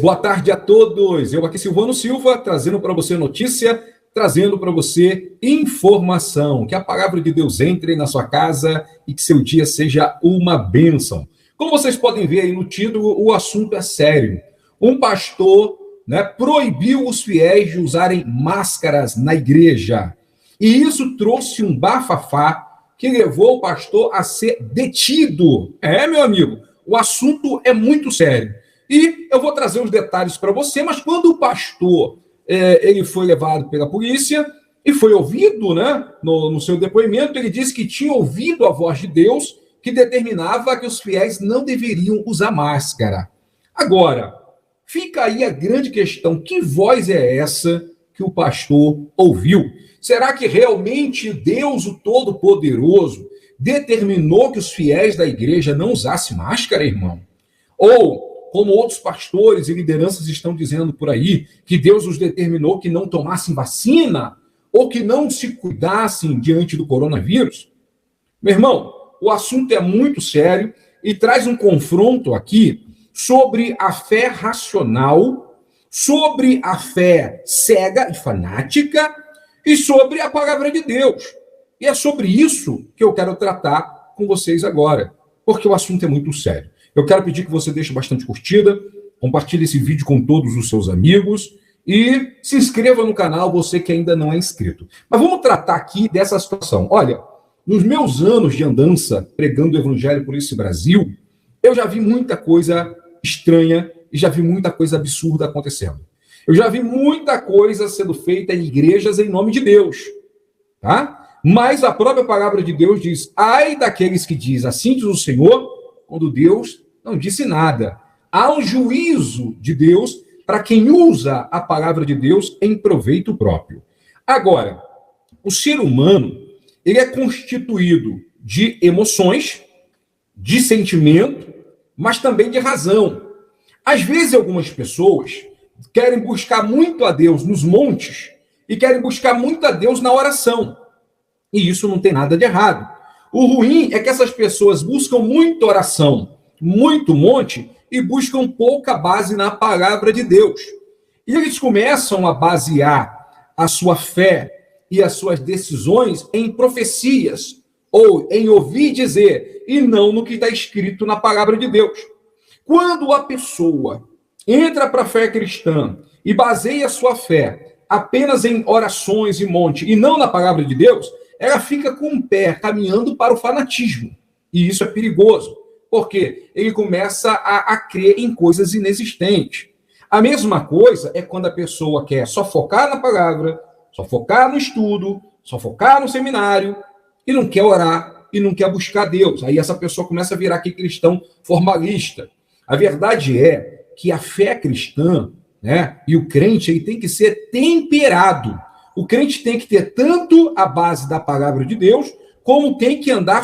Boa tarde a todos. Eu aqui, Silvano Silva, trazendo para você notícia, trazendo para você informação. Que a palavra de Deus entre na sua casa e que seu dia seja uma bênção. Como vocês podem ver aí no título, o assunto é sério. Um pastor, proibiu os fiéis de usarem máscaras na igreja. E isso trouxe um bafafá que levou o pastor a ser detido. Meu amigo, o assunto é muito sério. E eu vou trazer os detalhes para você, mas quando o pastor ele foi levado pela polícia e foi ouvido, no seu depoimento, ele disse que tinha ouvido a voz de Deus que determinava que os fiéis não deveriam usar máscara. Agora, fica aí a grande questão, que voz é essa que o pastor ouviu? Será que realmente Deus, o Todo-Poderoso, determinou que os fiéis da igreja não usassem máscara, irmão? Ou, como outros pastores e lideranças estão dizendo por aí, que Deus os determinou que não tomassem vacina ou que não se cuidassem diante do coronavírus? Meu irmão, o assunto é muito sério e traz um confronto aqui sobre a fé racional, sobre a fé cega e fanática e sobre a palavra de Deus. E é sobre isso que eu quero tratar com vocês agora, porque o assunto é muito sério. Eu quero pedir que você deixe bastante curtida, compartilhe esse vídeo com todos os seus amigos e se inscreva no canal, você que ainda não é inscrito. Mas vamos tratar aqui dessa situação. Olha, nos meus anos de andança, pregando o evangelho por esse Brasil, eu já vi muita coisa estranha e já vi muita coisa absurda acontecendo. Eu já vi muita coisa sendo feita em igrejas em nome de Deus, tá? Mas a própria palavra de Deus diz, ai daqueles que diz, assim diz o Senhor, quando Deus não disse nada. Há um juízo de Deus para quem usa a palavra de Deus em proveito próprio. Agora, o ser humano, ele é constituído de emoções, de sentimento, mas também de razão. Às vezes, algumas pessoas querem buscar muito a Deus nos montes e querem buscar muito a Deus na oração. E isso não tem nada de errado. O ruim é que essas pessoas buscam muita oração, muito monte, e buscam pouca base na palavra de Deus. E eles começam a basear a sua fé e as suas decisões em profecias, ou em ouvir dizer, e não no que está escrito na palavra de Deus. Quando a pessoa entra para a fé cristã e baseia a sua fé apenas em orações e monte, e não na palavra de Deus, ela fica com o pé caminhando para o fanatismo. E isso é perigoso, porque ele começa a crer em coisas inexistentes. A mesma coisa é quando a pessoa quer só focar na palavra, só focar no estudo, só focar no seminário, e não quer orar, e não quer buscar Deus. Aí essa pessoa começa a virar aqui cristão formalista. A verdade é que a fé cristã, e o crente aí tem que ser temperado. O crente tem que ter tanto a base da palavra de Deus, como tem que andar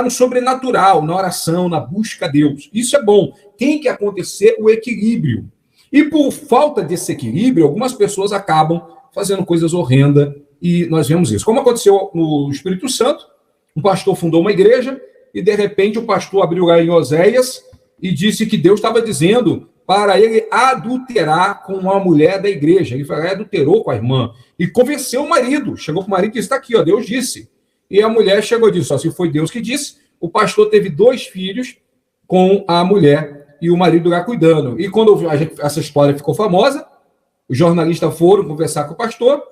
no sobrenatural, na oração, na busca a Deus. Isso é bom. Tem que acontecer o equilíbrio. E por falta desse equilíbrio, algumas pessoas acabam fazendo coisas horrendas, e nós vemos isso. Como aconteceu no Espírito Santo, um pastor fundou uma igreja, e de repente o pastor abriu lá em Oséias, e disse que Deus estava dizendo para ele adulterar com uma mulher da igreja. Ele falou, adulterou com a irmã. E convenceu o marido. Chegou para o marido e disse, está aqui, Deus disse. E a mulher chegou e disse, se foi Deus que disse, o pastor teve 2 filhos com a mulher e o marido lá cuidando. E quando essa história ficou famosa, os jornalistas foram conversar com o pastor,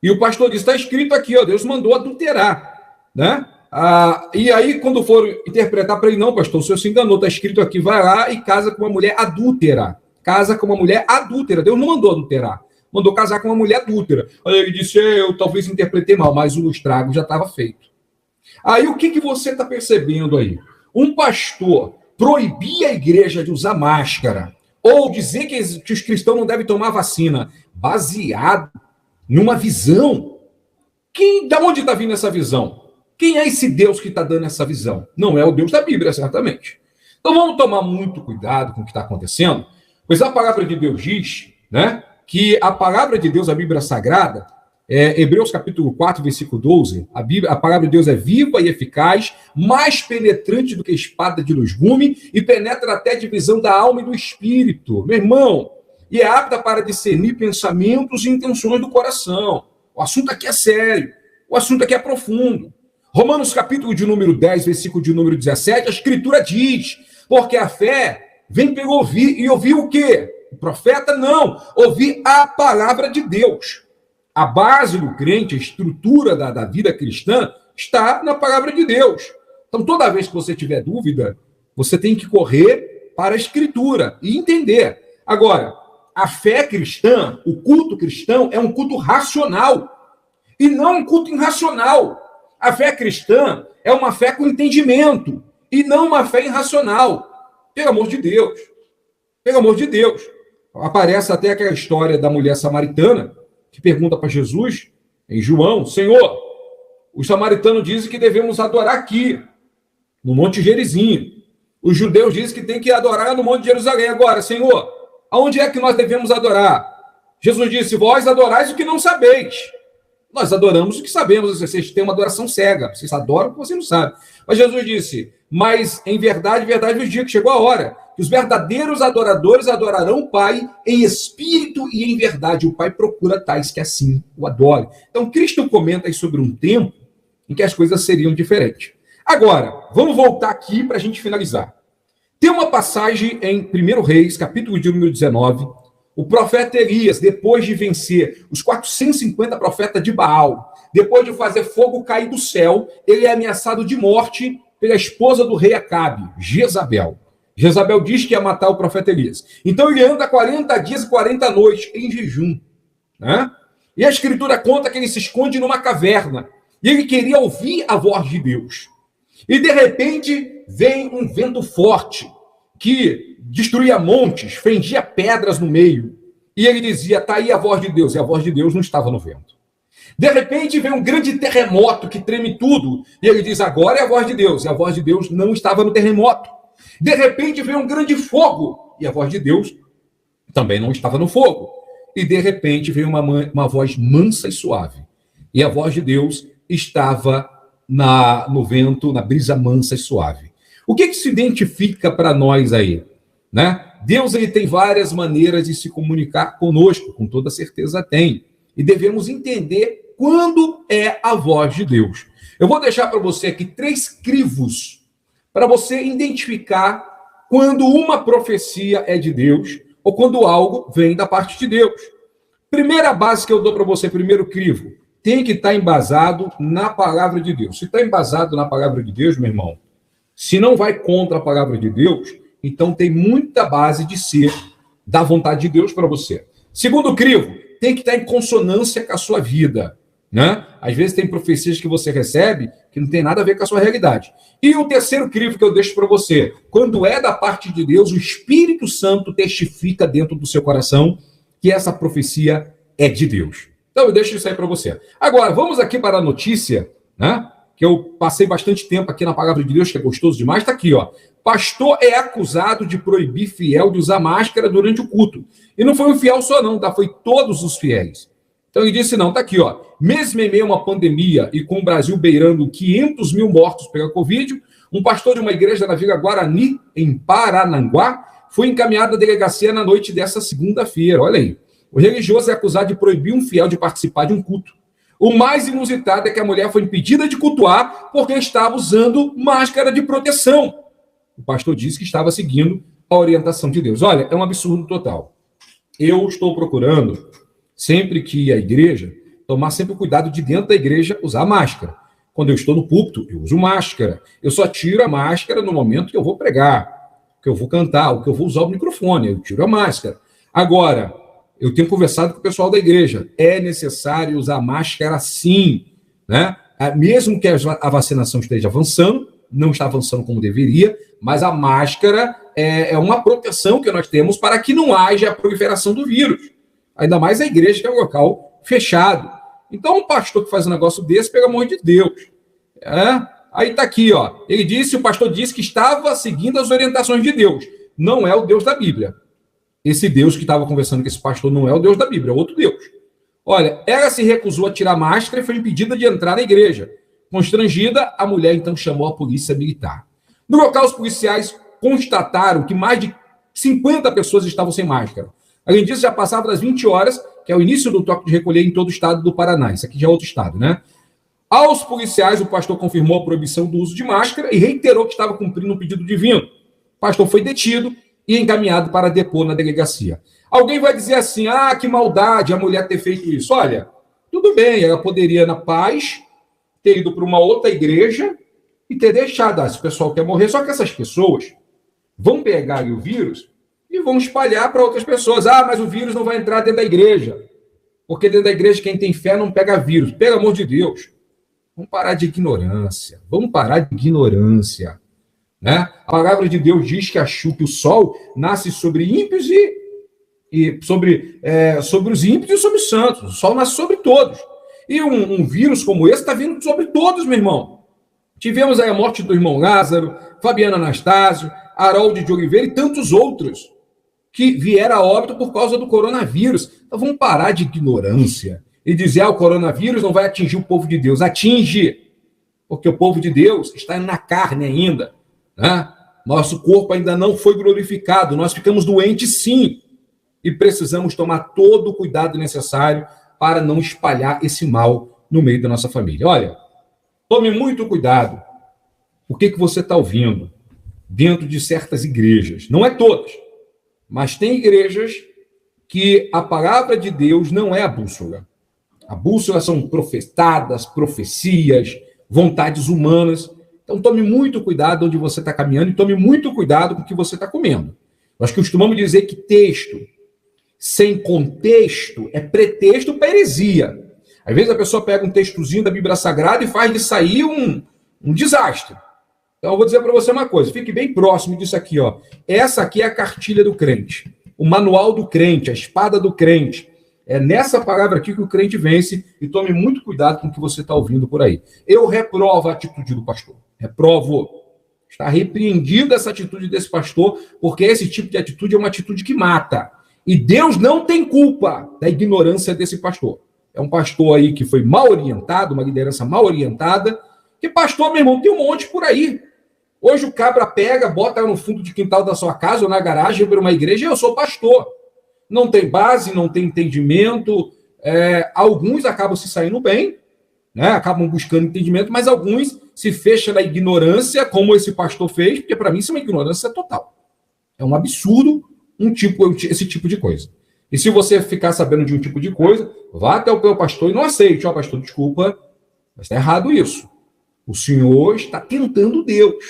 e o pastor disse, está escrito aqui, Deus mandou adulterar, e aí, quando foram interpretar para ele, não, pastor, o senhor se enganou, está escrito aqui, vai lá e casa com uma mulher adúltera. Casa com uma mulher adúltera. Deus não mandou adulterar, mandou casar com uma mulher adúltera. Aí ele disse, eu talvez interpretei mal, mas o estrago já estava feito. Aí, o que você está percebendo aí? Um pastor proibir a igreja de usar máscara, ou dizer que os cristãos não devem tomar vacina, baseado numa visão. Da onde está vindo essa visão? Quem é esse Deus que está dando essa visão? Não é o Deus da Bíblia, certamente. Então vamos tomar muito cuidado com o que está acontecendo, pois a palavra de Deus diz, que a palavra de Deus, a Bíblia Sagrada, Hebreus capítulo 4, versículo 12, a palavra de Deus é viva e eficaz, mais penetrante do que espada de dois gumes, e penetra até a divisão da alma e do espírito. Meu irmão, e é apta para discernir pensamentos e intenções do coração. O assunto aqui é sério, o assunto aqui é profundo. Romanos capítulo de número 10, versículo de número 17, a escritura diz, porque a fé vem pelo ouvir, e ouvir o quê? O profeta? Não, ouvir a palavra de Deus. A base do crente, a estrutura da vida cristã, está na palavra de Deus. Então, toda vez que você tiver dúvida, você tem que correr para a escritura e entender. Agora, a fé cristã, o culto cristão, é um culto racional e não um culto irracional. A fé cristã é uma fé com entendimento e não uma fé irracional. Pelo amor de Deus. Pelo amor de Deus. Aparece até aquela história da mulher samaritana que pergunta para Jesus, em João, Senhor, os samaritanos dizem que devemos adorar aqui, no Monte Gerizim. Os judeus dizem que tem que adorar no Monte de Jerusalém. Agora, Senhor, aonde é que nós devemos adorar? Jesus disse, vós adorais o que não sabeis. Nós adoramos o que sabemos, vocês têm uma adoração cega, vocês adoram o que você não sabe. Mas Jesus disse, mas em verdade, verdade vos digo que chegou a hora, que os verdadeiros adoradores adorarão o Pai em espírito e em verdade. O Pai procura tais que assim o adorem. Então, Cristo comenta aí sobre um tempo em que as coisas seriam diferentes. Agora, vamos voltar aqui para a gente finalizar. Tem uma passagem em 1 Reis, capítulo de número 19, o profeta Elias, depois de vencer os 450 profetas de Baal, depois de fazer fogo cair do céu, ele é ameaçado de morte pela esposa do rei Acabe, Jezabel. Jezabel diz que ia matar o profeta Elias. Então ele anda 40 dias e 40 noites em jejum. Né? E a escritura conta que ele se esconde numa caverna. E ele queria ouvir a voz de Deus. E de repente vem um vento forte que destruía montes, fendia pedras no meio. E ele dizia, tá aí a voz de Deus. E a voz de Deus não estava no vento. De repente vem um grande terremoto que treme tudo. E ele diz, agora é a voz de Deus. E a voz de Deus não estava no terremoto. De repente vem um grande fogo. E a voz de Deus também não estava no fogo. E de repente veio uma voz mansa e suave. E a voz de Deus estava no vento, na brisa mansa e suave. O que se identifica para nós aí? Né? Deus ele tem várias maneiras de se comunicar conosco, com toda certeza tem. E devemos entender quando é a voz de Deus. Eu vou deixar para você aqui 3 crivos para você identificar quando uma profecia é de Deus ou quando algo vem da parte de Deus. Primeira base que eu dou para você, primeiro crivo, tem que estar embasado na palavra de Deus. Se está embasado na palavra de Deus, meu irmão, se não vai contra a palavra de Deus, então tem muita base de ser da vontade de Deus para você. Segundo crivo, tem que estar em consonância com a sua vida. Né? Às vezes tem profecias que você recebe que não tem nada a ver com a sua realidade. E o terceiro crivo que eu deixo para você, quando é da parte de Deus, o Espírito Santo testifica dentro do seu coração que essa profecia é de Deus. Então eu deixo isso aí para você. Agora, vamos aqui para a notícia, né? Que eu passei bastante tempo aqui na palavra de Deus, que é gostoso demais, está aqui, ó. Pastor é acusado de proibir fiel de usar máscara durante o culto. E não foi um fiel só não, tá? Foi todos os fiéis. Então ele disse não, tá aqui, ó. Mesmo em meio a uma pandemia e com o Brasil beirando 500 mil mortos pela Covid, um pastor de uma igreja na Vila Guarani, em Parananguá, foi encaminhado à delegacia na noite dessa segunda-feira. Olha aí. O religioso é acusado de proibir um fiel de participar de um culto. O mais inusitado é que a mulher foi impedida de cultuar porque estava usando máscara de proteção. O pastor disse que estava seguindo a orientação de Deus. Olha, é um absurdo total. Eu estou procurando, sempre que ir à igreja, tomar sempre o cuidado de dentro da igreja usar máscara. Quando eu estou no púlpito, eu uso máscara. Eu só tiro a máscara no momento que eu vou pregar, que eu vou cantar, que eu vou usar o microfone. Eu tiro a máscara. Agora, eu tenho conversado com o pessoal da igreja. É necessário usar máscara sim, né? Mesmo que a vacinação esteja avançando, não está avançando como deveria, mas a máscara é uma proteção que nós temos para que não haja a proliferação do vírus. Ainda mais a igreja, que é um local fechado. Então, um pastor que faz um negócio desse, pelo amor de Deus. Aí está aqui, ó. O pastor disse que estava seguindo as orientações de Deus. Não é o Deus da Bíblia. Esse Deus que estava conversando com esse pastor não é o Deus da Bíblia, é outro Deus. Olha, ela se recusou a tirar a máscara e foi impedida de entrar na igreja. Constrangida, a mulher então chamou a polícia militar. No local, os policiais constataram que mais de 50 pessoas estavam sem máscara. Além disso, já passava das 20 horas, que é o início do toque de recolher em todo o estado do Paraná. Isso aqui já é outro estado, né? Aos policiais, o pastor confirmou a proibição do uso de máscara e reiterou que estava cumprindo um pedido divino. O pastor foi detido e encaminhado para depor na delegacia. Alguém vai dizer assim, que maldade a mulher ter feito isso. Olha, tudo bem, ela poderia, na paz, ter ido para uma outra igreja e ter deixado, se o pessoal quer morrer, só que essas pessoas vão pegar o vírus e vão espalhar para outras pessoas. Mas o vírus não vai entrar dentro da igreja, porque dentro da igreja quem tem fé não pega vírus. Pelo amor de Deus, vamos parar de ignorância, né? A palavra de Deus diz que o sol nasce sobre ímpios e sobre os ímpios e sobre os santos. O sol nasce sobre todos. E um vírus como esse está vindo sobre todos, meu irmão. Tivemos aí a morte do irmão Lázaro, Fabiano Anastácio, Harold de Oliveira e tantos outros que vieram a óbito por causa do coronavírus. Então vamos parar de ignorância e dizer o coronavírus não vai atingir o povo de Deus. Atinge, porque o povo de Deus está na carne ainda, né? Nosso corpo ainda não foi glorificado, nós ficamos doentes sim, e precisamos tomar todo o cuidado necessário para não espalhar esse mal no meio da nossa família. Olha, tome muito cuidado. O que você está ouvindo dentro de certas igrejas? Não é todas, mas tem igrejas que a palavra de Deus não é a bússola. A bússola são profetadas, profecias, vontades humanas. Então tome muito cuidado onde você está caminhando e tome muito cuidado com o que você está comendo. Nós costumamos dizer que texto sem contexto é pretexto para heresia. Às vezes a pessoa pega um textozinho da Bíblia Sagrada e faz de sair um desastre. Então eu vou dizer para você uma coisa, fique bem próximo disso aqui, ó. Essa aqui é a cartilha do crente, o manual do crente, a espada do crente. É nessa palavra aqui que o crente vence, e tome muito cuidado com o que você está ouvindo por aí. Eu reprovo a atitude do pastor. Reprovo. Está repreendida essa atitude desse pastor, porque esse tipo de atitude é uma atitude que mata. E Deus não tem culpa da ignorância desse pastor. É um pastor aí que foi mal orientado, uma liderança mal orientada, que pastor, meu irmão, tem um monte por aí. Hoje o cabra pega, bota no fundo de quintal da sua casa ou na garagem para uma igreja, e eu sou pastor. Não tem base, não tem entendimento. Alguns acabam se saindo bem, né? Acabam buscando entendimento, mas alguns se fecham na ignorância, como esse pastor fez, porque para mim isso é uma ignorância total. É um absurdo esse tipo de coisa. E se você ficar sabendo de um tipo de coisa, vá até o teu pastor e não aceite. Pastor, desculpa, mas está errado isso. O senhor está tentando Deus.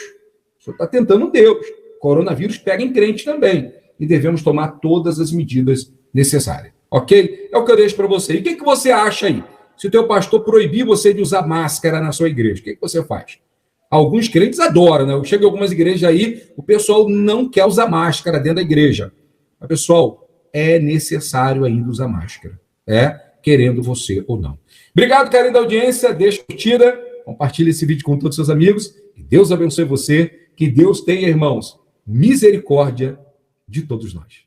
O senhor está tentando Deus. O coronavírus pega em crente também. E devemos tomar todas as medidas necessárias. Ok? É o que eu deixo para você. E o que você acha aí? Se o teu pastor proibir você de usar máscara na sua igreja, o que você faz? Alguns crentes adoram, né? Eu chego em algumas igrejas aí, o pessoal não quer usar máscara dentro da igreja. Mas, pessoal, é necessário ainda usar máscara. Querendo você ou não. Obrigado, carinho da audiência. Deixa a curtida. Compartilhe esse vídeo com todos os seus amigos. Que Deus abençoe você. Que Deus tenha, irmãos, misericórdia de todos nós.